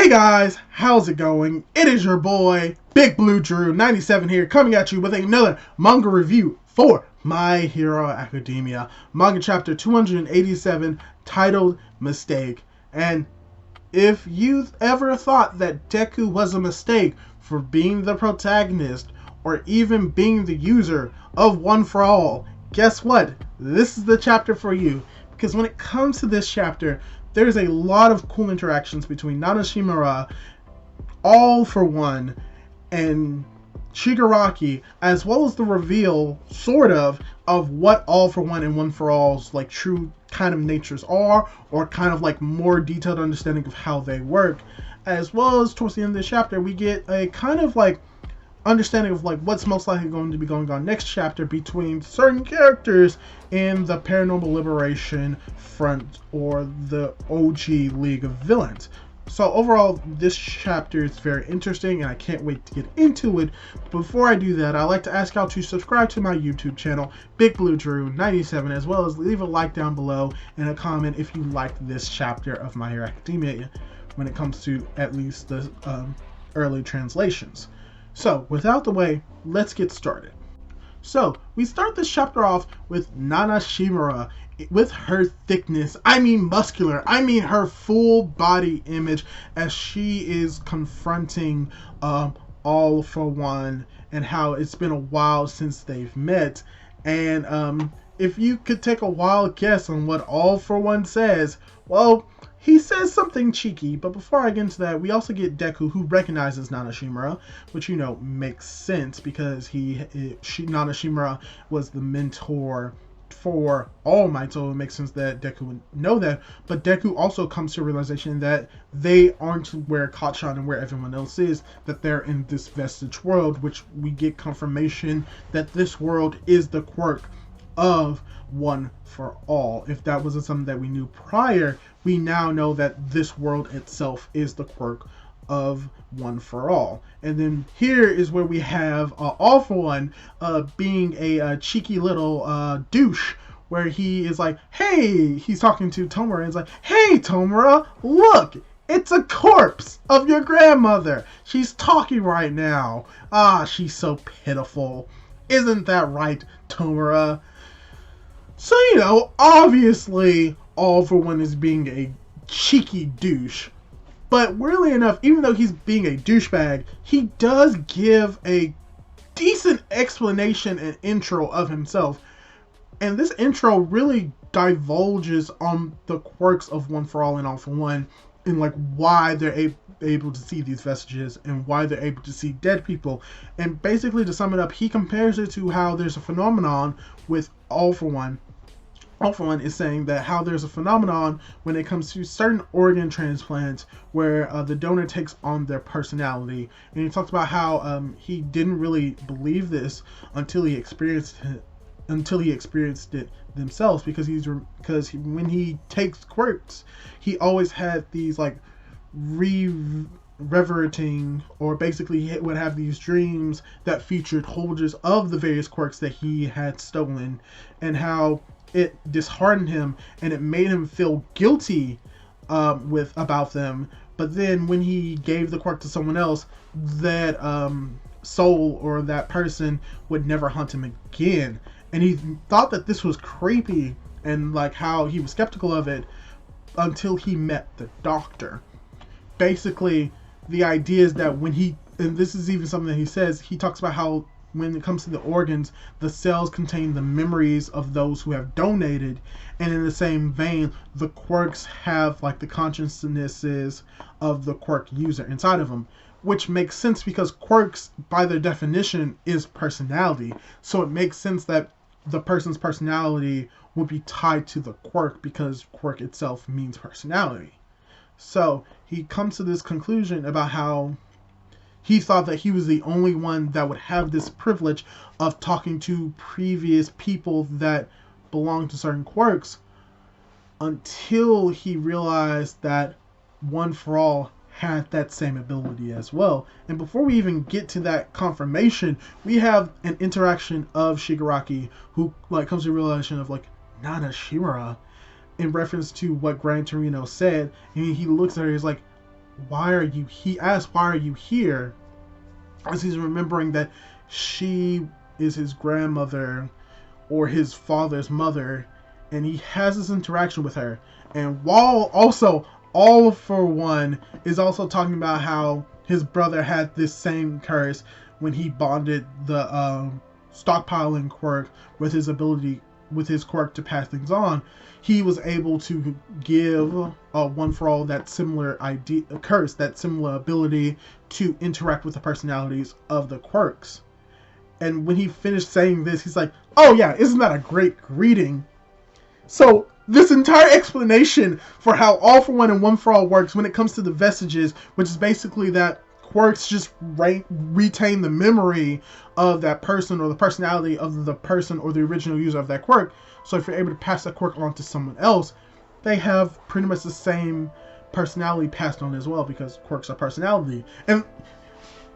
Hey guys, how's it going? It is your boy, Big Blue Drew 97 here, coming at you with another manga review for My Hero Academia. Manga chapter 287, titled Mistake. And if you've ever thought that Deku was a mistake for being the protagonist, or even being the user of One for All, guess what? This is the chapter for you. Because when it comes to this chapter, there's a lot of cool interactions between Nana Shimura, All for One, and Shigaraki, as well as the reveal, sort of what All for One and One for All's like true kind of natures are, or kind of like more detailed understanding of how they work. As well as towards the end of this chapter, we get a kind of like understanding of like what's most likely going to be going on next chapter between certain characters in the Paranormal Liberation Front, or the OG League of Villains. So overall, this chapter is very interesting and I can't wait to get into it. Before I do that, I'd like to ask y'all to subscribe to my YouTube channel, Big Blue Drew 97, as well as leave a like down below and a comment if you liked this chapter of My Hero Academia when it comes to at least the early translations. So, without the way, let's get started. So, we start this chapter off with Nana Shimura with her thickness, I mean muscular, I mean her full body image as she is confronting All for One and how it's been a while since they've met. And if you could take a wild guess on what All for One says, well, he says something cheeky, but before I get into that, we also get Deku, who recognizes Nana Shimura, which, you know, makes sense because Nana Shimura was the mentor for All Might, so it makes sense that Deku would know that. But Deku also comes to a realization that they aren't where Kacchan and where everyone else is, that they're in this vestige world, which we get confirmation that this world is the quirk of One for All. If that wasn't something that we knew prior, we now know that this world itself is the quirk of One for All. And then here is where we have All for One being a cheeky little douche, where he is like, hey, he's talking to Tomura and he's like, hey Tomura, look, it's a corpse of your grandmother. She's talking right now. Ah, she's so pitiful. Isn't that right, Tomura? So, you know, obviously, All for One is being a cheeky douche. But weirdly enough, even though he's being a douchebag, he does give a decent explanation and intro of himself. And this intro really divulges on the quirks of One for All and All for One, and like why they're able to see these vestiges and why they're able to see dead people. And basically, to sum it up, he compares it to how there's a phenomenon with All for One. All for One is saying that how there's a phenomenon when it comes to certain organ transplants where the donor takes on their personality. And he talks about how he didn't really believe this until he experienced it themselves, because when he takes quirks, he always had these like reverting, or basically he would have these dreams that featured holders of the various quirks that he had stolen, and how it disheartened him and it made him feel guilty about them. But then when he gave the quirk to someone else, that soul or that person would never hunt him again. And he thought that this was creepy, and like how he was skeptical of it until he met the doctor. Basically, the idea is that when and this is even something that he says, he talks about how when it comes to the organs, the cells contain the memories of those who have donated, and in the same vein, the quirks have like the consciousnesses of the quirk user inside of them, which makes sense because quirks, by their definition, is personality. So it makes sense that the person's personality would be tied to the quirk, because quirk itself means personality. So he comes to this conclusion about how he thought that he was the only one that would have this privilege of talking to previous people that belonged to certain quirks, until he realized that One for All had that same ability as well. And before we even get to that confirmation, we have an interaction of Shigaraki, who like comes to the realization of like, Nana Shimura, in reference to what Gran Torino said. And he looks at her, he's like, he asks, why are you here? As he's remembering that she is his grandmother or his father's mother, and he has this interaction with her. And while also All for One is also talking about how his brother had this same curse when he bonded the stockpiling quirk with his quirk to pass things on. He was able to give One for All that similar curse, that similar ability to interact with the personalities of the quirks. And when he finished saying this, he's like, oh yeah, isn't that a great greeting? So this entire explanation for how All for One and One for All works when it comes to the vestiges, which is basically that quirks just retain the memory of that person or the personality of the person or the original user of that quirk. So if you're able to pass that quirk on to someone else, they have pretty much the same personality passed on as well, because quirks are personality. And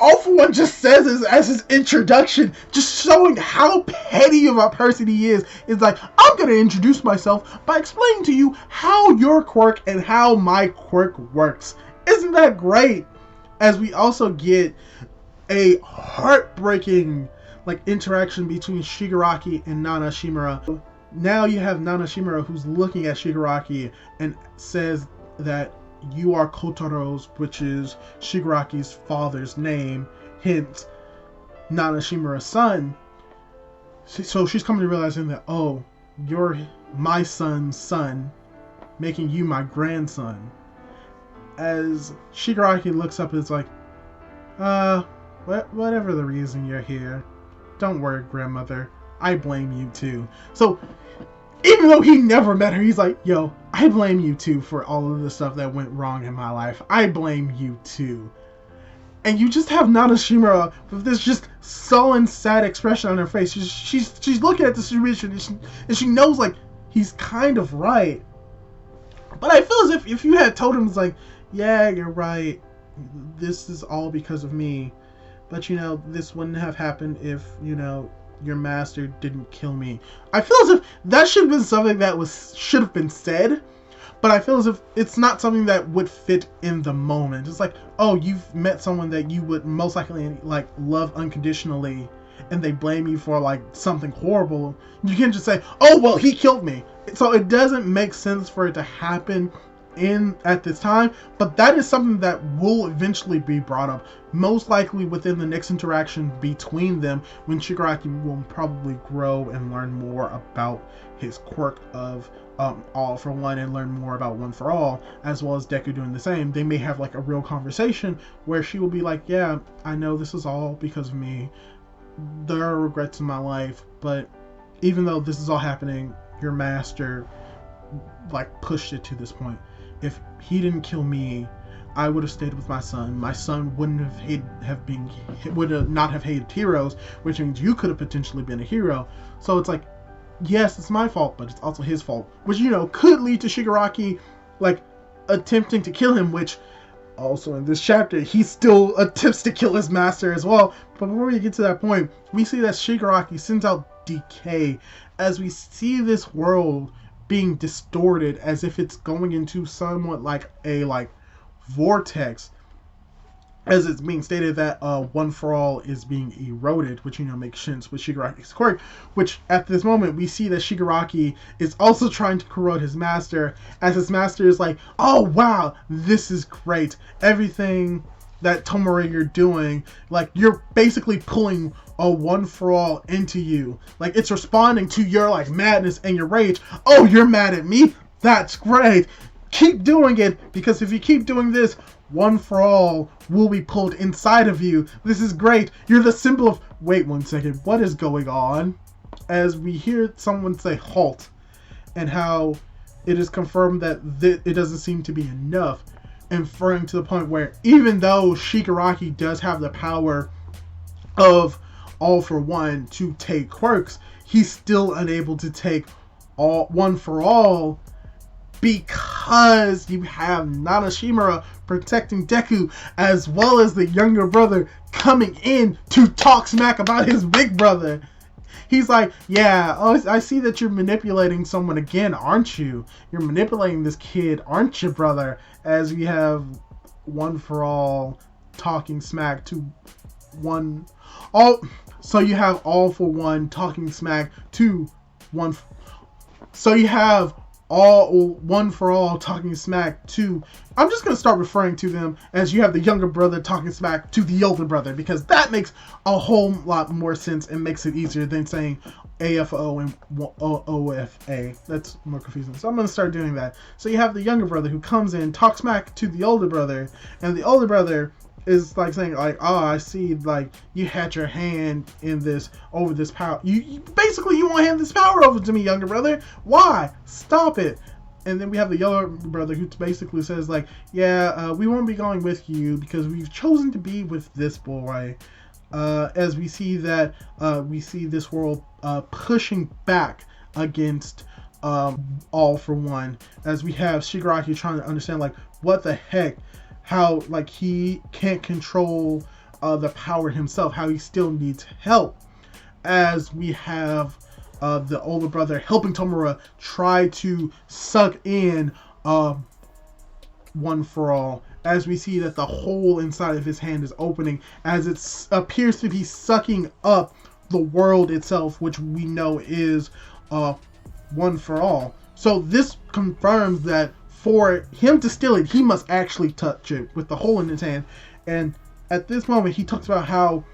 All for One just says this as his introduction, just showing how petty of a person he is. It's like, I'm going to introduce myself by explaining to you how your quirk and how my quirk works. Isn't that great? As we also get a heartbreaking interaction between Shigaraki and Nana Shimura. Now you have Nana Shimura who's looking at Shigaraki and says that you are Kotaro's, which is Shigaraki's father's name, hence Nana Shimura's son. So she's coming to realizing that, oh, you're my son's son, making you my grandson. As Shigaraki looks up, it's like, whatever the reason you're here, don't worry, grandmother, I blame you too. So even though he never met her, he's like, yo, I blame you too for all of the stuff that went wrong in my life. I blame you too. And you just have Nana Shimura with this just sullen, sad expression on her face. She's looking at the situation and she knows he's kind of right. But I feel as if you had told him, it's like, yeah, you're right, this is all because of me. But this wouldn't have happened if, your master didn't kill me. I feel as if that should have been something that should have been said, but I feel as if it's not something that would fit in the moment. It's like, oh, you've met someone that you would most likely love unconditionally, and they blame you for something horrible. You can't just say, oh well, he killed me. So it doesn't make sense for it to happen at this time, but that is something that will eventually be brought up, most likely within the next interaction between them, when Shigaraki will probably grow and learn more about his quirk of All for One and learn more about One for All, as well as Deku doing the same. They may have a real conversation where she will be like, yeah, I know this is all because of me, there are regrets in my life, but even though this is all happening, your master pushed it to this point. If he didn't kill me, I would have stayed with my son. My son wouldn't have not have hated heroes, which means you could have potentially been a hero. So it's like, yes, it's my fault, but it's also his fault, which could lead to Shigaraki attempting to kill him, which also in this chapter he still attempts to kill his master as well. But before we get to that point, we see that Shigaraki sends out decay as we see this world being distorted, as if it's going into somewhat like a vortex, as it's being stated that One for All is being eroded, which makes sense with Shigaraki's quirk, which at this moment we see that Shigaraki is also trying to corrode his master, as his master is like, oh wow, this is great, everything that Tomori you're doing, you're basically pulling a One for All into you, it's responding to your madness and your rage. Oh, you're mad at me? That's great, keep doing it, because if you keep doing this, One for All will be pulled inside of you. This is great, you're the symbol of... Wait 1 second, what is going on? As we hear someone say halt, and how it is confirmed that it doesn't seem to be enough, inferring to the point where even though Shigaraki does have the power of All for One to take quirks, he's still unable to take One for All, because you have Nana Shimura protecting Deku, as well as the younger brother coming in to talk smack about his big brother. He's like, yeah, oh, I see that you're manipulating someone again, aren't you? You're manipulating this kid, aren't you, brother? As we have One for All talking smack to one all. So you have All for One talking smack to one. So you have all One for All talking smack to. I'm just gonna start referring to them as you have the younger brother talking smack to the older brother, because that makes a whole lot more sense and makes it easier than saying AFO and OFA. That's more confusing. So I'm going to start doing that. So you have the younger brother who comes in, talks smack to the older brother, and the older brother is like saying like, oh, I see, like, you had your hand in this, over this power. You basically, you want to hand this power over to me, younger brother. Why? Stop it. And then we have the younger brother who basically says like, yeah, we won't be going with you because we've chosen to be with this boy. As we see that we see this world pushing back against All for One, as we have Shigaraki trying to understand like what the heck, how like he can't control the power himself, how he still needs help, as we have the older brother helping Tomura try to suck in One for All, as we see that the hole inside of his hand is opening, as it appears to be sucking up the world itself, which we know is One for All. So this confirms that for him to steal it, he must actually touch it with the hole in his hand. And at this moment, he talks about how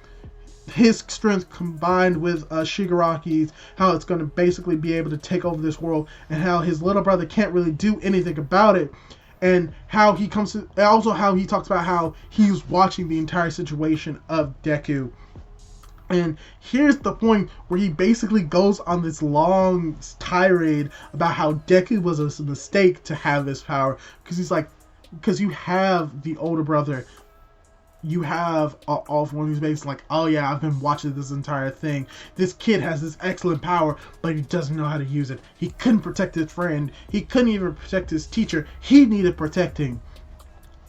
his strength combined with Shigaraki's, how it's going to basically be able to take over this world, and how his little brother can't really do anything about it. And how he comes to, also how he talks about how he's watching the entire situation of Deku. And here's the point where he basically goes on this long tirade about how Deku was a mistake to have this power. Because he's like, because you have the older brother, you have All for One who's basically like, oh yeah, I've been watching this entire thing. This kid has this excellent power, but he doesn't know how to use it. He couldn't protect his friend. He couldn't even protect his teacher. He needed protecting.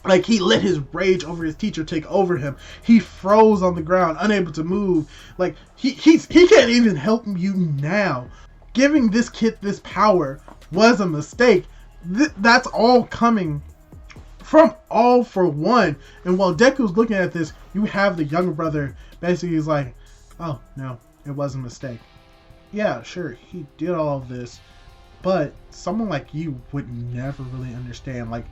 Like, he let his rage over his teacher take over him. He froze on the ground, unable to move. Like, he can't even help you now. Giving this kid this power was a mistake. That's all coming from All for One. And while Deku's looking at this, you have the younger brother basically is like, oh no, it was a mistake. Yeah, sure, he did all of this, but someone like you would never really understand. Like,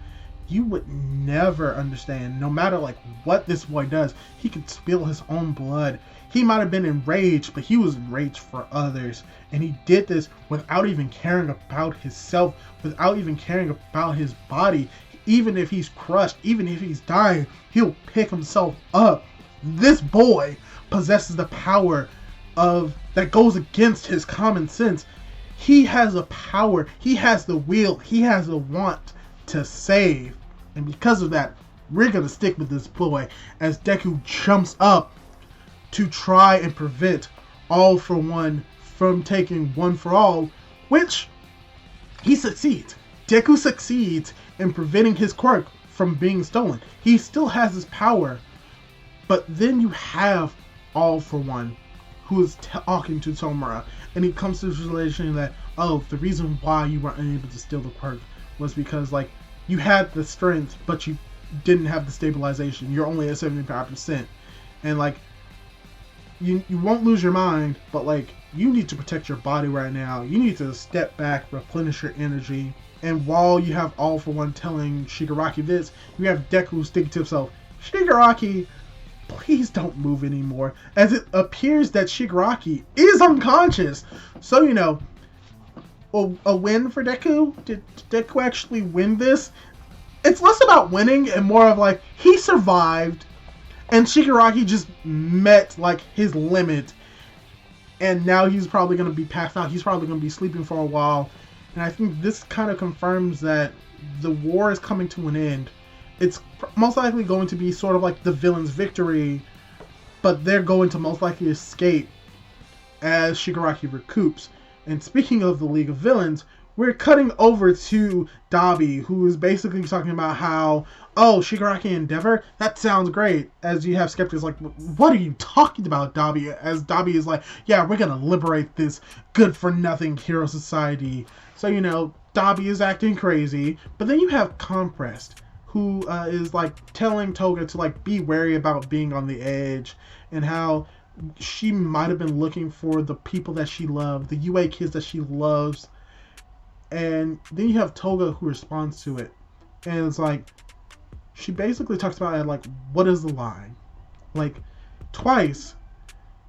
you would never understand, no matter like what this boy does. He could spill his own blood. He might have been enraged, but he was enraged for others. And he did this without even caring about himself, without even caring about his body. Even if he's crushed, even if he's dying, he'll pick himself up. This boy possesses the power that goes against his common sense. He has a power, he has the will, he has a want to save. And because of that, we're going to stick with this boy as Deku jumps up to try and prevent All for One from taking One for All, which he succeeds. Deku succeeds in preventing his quirk from being stolen. He still has his power, but then you have All for One who is talking to Tomura, and he comes to this realization that, oh, the reason why you weren't able to steal the quirk was because, like, you had the strength, but you didn't have the stabilization. You're only at 75%. And, like, you won't lose your mind, but, like, you need to protect your body right now. You need to step back, replenish your energy. And while you have All for One telling Shigaraki this, you have Deku thinking to himself, Shigaraki, please don't move anymore. As it appears that Shigaraki is unconscious. So, you know, a win for Deku? Did Deku actually win this? It's less about winning and more of like, he survived and Shigaraki just met like his limit, and now he's probably going to be passed out. He's probably going to be sleeping for a while. And I think this kind of confirms that the war is coming to an end. It's most likely going to be sort of like the villain's victory, but they're going to most likely escape as Shigaraki recoups. And speaking of the League of Villains, we're cutting over to Dabi, who is basically talking about how, oh, Shigaraki Endeavor? That sounds great. As you have skeptics like, what are you talking about, Dabi? As Dabi is like, yeah, we're going to liberate this good-for-nothing hero society. So, you know, Dabi is acting crazy. But then you have Compressed, who is like telling Toga to like be wary about being on the edge, and how she might have been looking for the people that she loved, the UA kids that she loves. And then you have Toga who responds to it, and it's like, she basically talks about it like, what is the line? Like, Twice,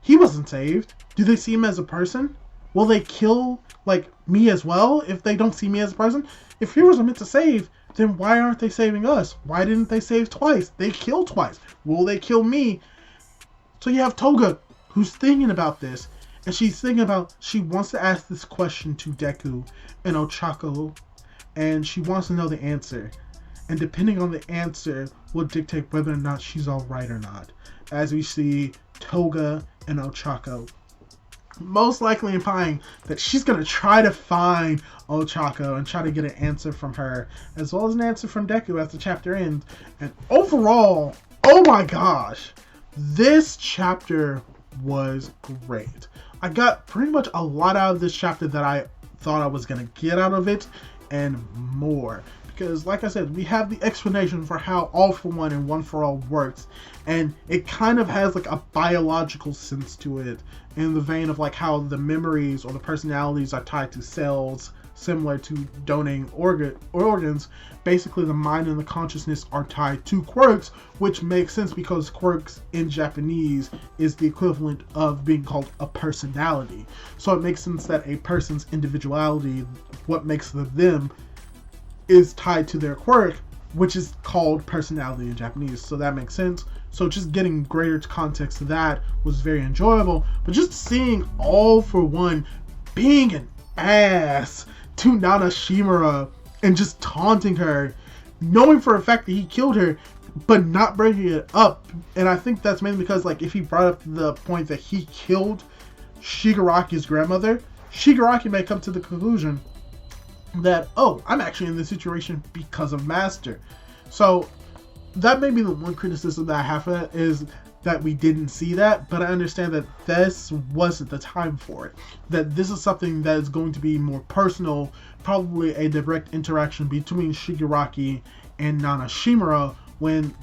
he wasn't saved. Do they see him as a person? Will they kill like me as well if they don't see me as a person? If heroes are meant to save, then why aren't they saving us? Why didn't they save Twice? They killed Twice. Will they kill me? So you have Toga who's thinking about this, and she's thinking about, she wants to ask this question to Deku and Ochako, and she wants to know the answer. And depending on the answer will dictate whether or not she's alright or not. As we see Toga and Ochako most likely implying that she's going to try to find Ochako and try to get an answer from her, as well as an answer from Deku as the chapter ends. And overall, oh my gosh, this chapter was great. I got pretty much a lot out of this chapter that I thought I was going to get out of it, and more. Because, like I said, we have the explanation for how All for One and One for All works, and it kind of has like a biological sense to it, in the vein of like how the memories or the personalities are tied to cells, similar to donating organs. Basically, the mind and the consciousness are tied to quirks, which makes sense because quirks in Japanese is the equivalent of being called a personality. So it makes sense that a person's individuality, what makes them, is tied to their quirk, which is called personality in Japanese. So that makes sense. So just getting greater context to that was very enjoyable. But just seeing All for One being an ass to Nana Shimura and just taunting her, knowing for a fact that he killed her, but not bringing it up. And I think that's mainly because, like, if he brought up the point that he killed Shigaraki's grandmother, Shigaraki may come to the conclusion that, oh, I'm actually in this situation because of Master. So that may be the one criticism that I have for that, is that we didn't see that, but I understand that this wasn't the time for it. That this is something that is going to be more personal, probably a direct interaction between Shigaraki and Nana Shimura when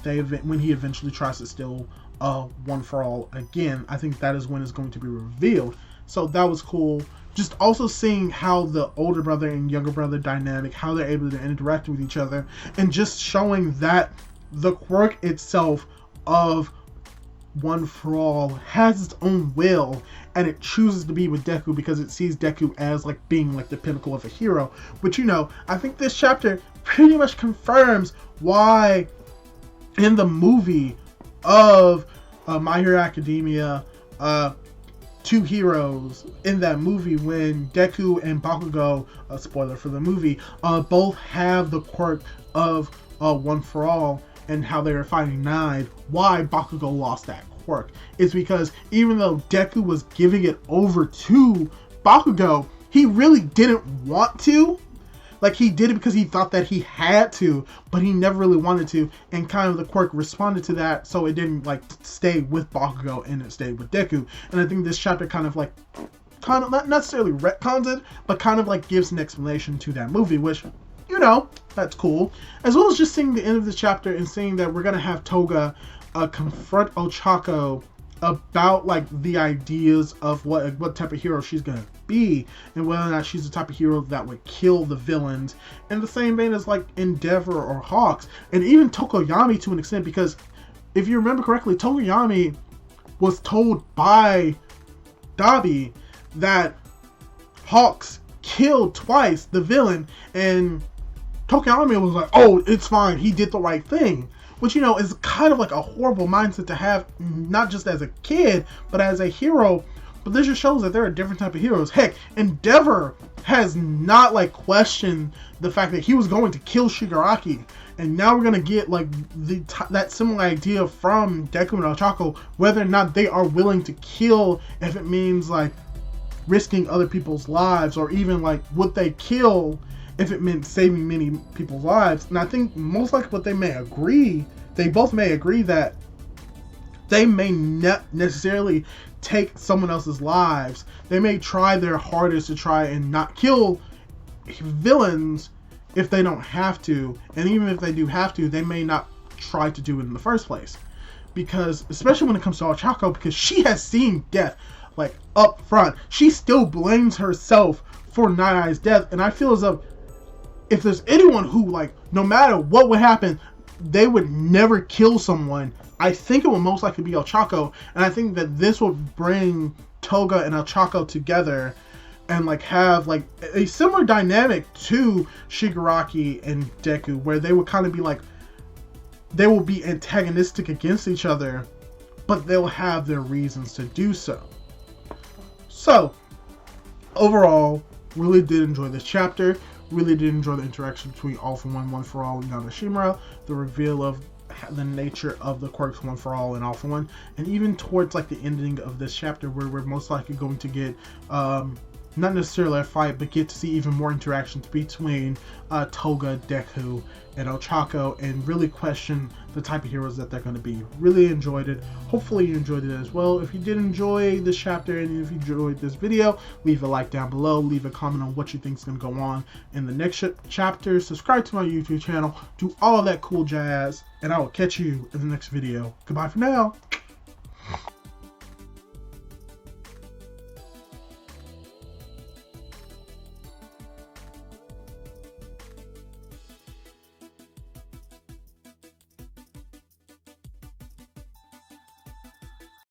he eventually tries to steal One for All again. I think that is when it's going to be revealed. So that was cool. Just also seeing how the older brother and younger brother dynamic, how they're able to interact with each other, and just showing that the quirk itself of One for All has its own will, and it chooses to be with Deku because it sees Deku as like being like the pinnacle of a hero. But you know, I think this chapter pretty much confirms why in the movie of My Hero Academia, Two Heroes, in that movie when Deku and Bakugo, spoiler for the movie, both have the quirk of One for All, and how they were fighting Nine, why Bakugo lost that quirk is because even though Deku was giving it over to Bakugo, he really didn't want to. Like, he did it because he thought that he had to, but he never really wanted to, and kind of the quirk responded to that, so it didn't like stay with Bakugo and it stayed with Deku. And I think this chapter kind of not necessarily retcons it, but kind of like gives an explanation to that movie, which, you know, that's cool. As well as just seeing the end of the chapter and seeing that we're gonna have Toga confront Ochako about like the ideas of what type of hero she's gonna be, and whether or not she's the type of hero that would kill the villains, in the same vein as like Endeavor or Hawks, and even Tokoyami to an extent, because if you remember correctly, Tokoyami was told by Dabi that Hawks killed Twice, the villain, and Tokoyami was like, oh, it's fine, he did the right thing. Which, you know, is kind of like a horrible mindset to have, not just as a kid, but as a hero. But this just shows that there are different type of heroes. Heck, Endeavor has not like questioned the fact that he was going to kill Shigaraki. And now we're going to get like that similar idea from Deku and Ochako, whether or not they are willing to kill, if it means like risking other people's lives, or even like would they kill if it meant saving many people's lives. And I think most likely what they both may agree that they may not necessarily take someone else's lives. They may try their hardest to try and not kill villains if they don't have to, and even if they do have to, they may not try to do it in the first place. Because, especially when it comes to Ochako, because she has seen death, like, up front. She still blames herself for Night Eye's death, and I feel as though if there's anyone who, like, no matter what would happen, they would never kill someone, I think it would most likely be Ochako, and I think that this would bring Toga and Ochako together and, like, have, like, a similar dynamic to Shigaraki and Deku, where they would kind of be, like, they will be antagonistic against each other, but they'll have their reasons to do so. So, overall, really did enjoy this chapter. Really did enjoy the interaction between All For One, One For All, and Yamashimura, the reveal of the nature of the quirks One For All and All For One, and even towards like the ending of this chapter where we're most likely going to get not necessarily a fight, but get to see even more interactions between Toga, Deku, and Ochako, and really question the type of heroes that they're going to be. Really enjoyed it. Hopefully you enjoyed it as well. If you did enjoy this chapter and if you enjoyed this video, leave a like down below. Leave a comment on what you think is going to go on in the next chapter. Subscribe to my YouTube channel. Do all of that cool jazz. And I will catch you in the next video. Goodbye for now.